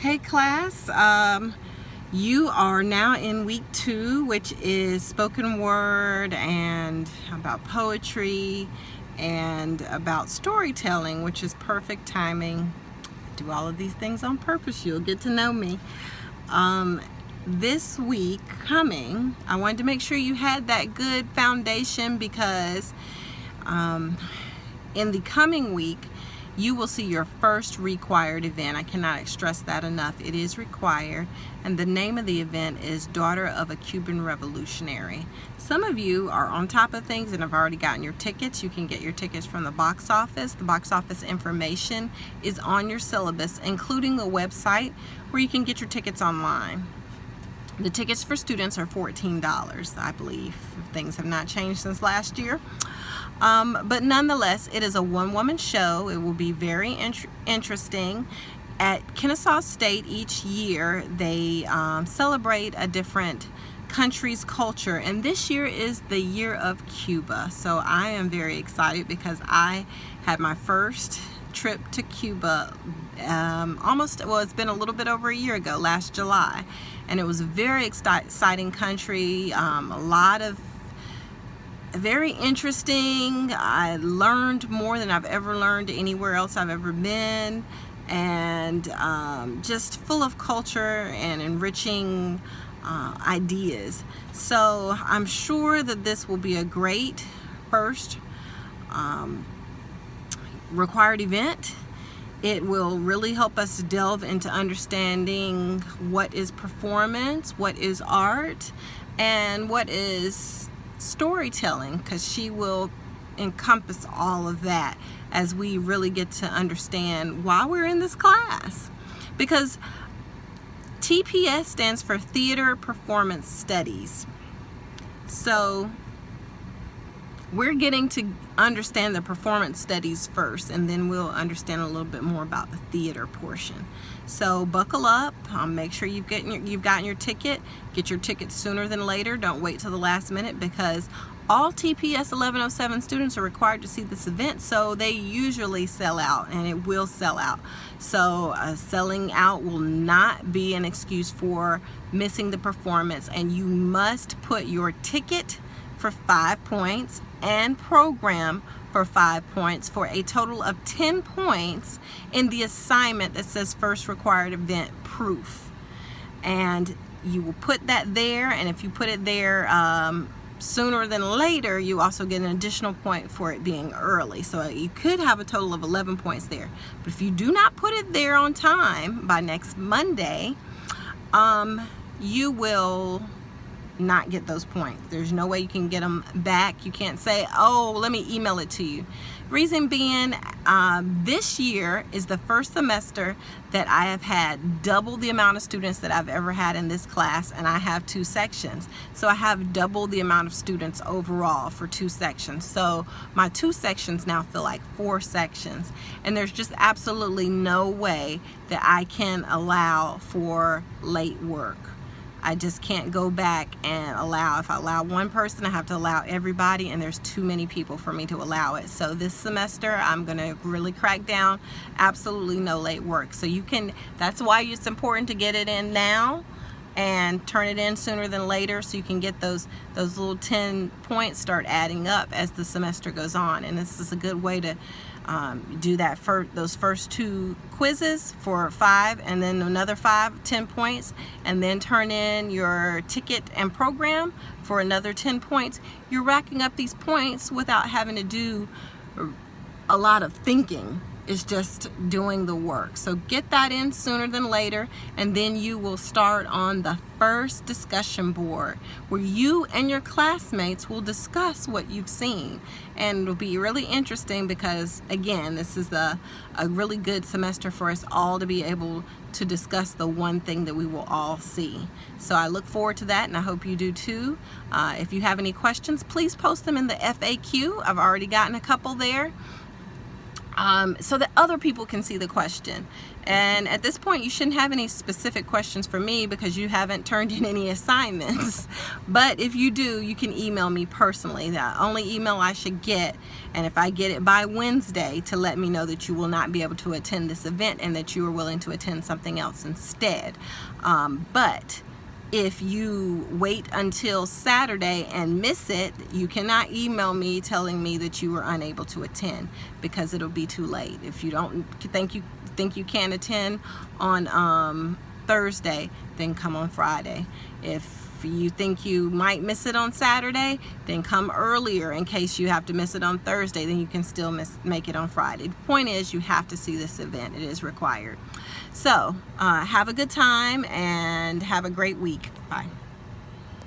Hey class, you are now in week 2, which is spoken word and about poetry and about storytelling, which is perfect timing. Do all of these things on purpose. You'll get to know me. This week coming, I wanted to make sure you had that good foundation because in the coming week, you will see your first required event. I cannot stress that enough. It is required, and the name of the event is Daughter of a Cuban Revolutionary. Some of you are on top of things and have already gotten your tickets. You can get your tickets from the box office. The box office information is on your syllabus, including a website where you can get your tickets online. The tickets for students are $14, I believe, if things have not changed since last year. But nonetheless, it is a one-woman show. It will be very interesting. At Kennesaw State each year, they celebrate a different country's culture, and this year is the year of Cuba. So I am very excited because I had my first trip to Cuba it's been a little bit over a year ago, last July, and it was a very exciting country, a lot of very interesting. I learned more than I've ever learned anywhere else I've ever been, and just full of culture and enriching ideas. So I'm sure that this will be a great first required event. It will really help us delve into understanding what is performance, what is art, and what is storytelling, because she will encompass all of that as we really get to understand why we're in this class. Because TPS stands for Theater Performance Studies. So we're getting to understand the performance studies first, and then we'll understand a little bit more about the theater portion. So buckle up, make sure you've gotten your ticket. Get your ticket sooner than later. Don't wait till the last minute, because all TPS 1107 students are required to see this event, so they usually sell out, and it will sell out. So selling out will not be an excuse for missing the performance, and you must put your ticket for 5 points and program for 5 points for a total of 10 points in the assignment that says first required event proof. And you will put that there, and if you put it there sooner than later, you also get an additional point for it being early. So you could have a total of 11 points there. But if you do not put it there on time by next Monday, you will not get those points. There's no way you can get them back. You can't say, oh, let me email it to you. Reason being, this year is the first semester that I have had double the amount of students that I've ever had in this class, and I have 2 sections. So I have double the amount of students overall for 2 sections. So my 2 sections now feel like 4 sections, and there's just absolutely no way that I can allow for late work. I just can't go back and allow. If I allow one person, I have to allow everybody, and there's too many people for me to allow it. So this semester, I'm going to really crack down. Absolutely no late work. So you can, that's why it's important to get it in now and turn it in sooner than later, so you can get those little 10 points start adding up as the semester goes on. And this is a good way to do that for those first 2 quizzes for 5, and then another 10 points, and then turn in your ticket and program for another 10 points. You're racking up these points without having to do a lot of thinking. It's just doing the work. So get that in sooner than later, and then you will start on the first discussion board where you and your classmates will discuss what you've seen. And it'll be really interesting because, again, this is a really good semester for us all to be able to discuss the one thing that we will all see. So I look forward to that, and I hope you do too. If you have any questions, please post them in the FAQ. I've already gotten a couple there. so that other people can see the question. And at this point, you shouldn't have any specific questions for me because you haven't turned in any assignments. But if you do, you can email me personally. The only email I should get, and if I get it by Wednesday, to let me know that you will not be able to attend this event and that you are willing to attend something else instead. But if you wait until Saturday and miss it, you cannot email me telling me that you were unable to attend, because it'll be too late. If you don't think you can attend on Thursday, then come on Friday. If you think you might miss it on Saturday, then come earlier in case you have to miss it on Thursday, then you can still make it on Friday. The point is, you have to see this event. It is required. So have a good time and have a great week. Bye.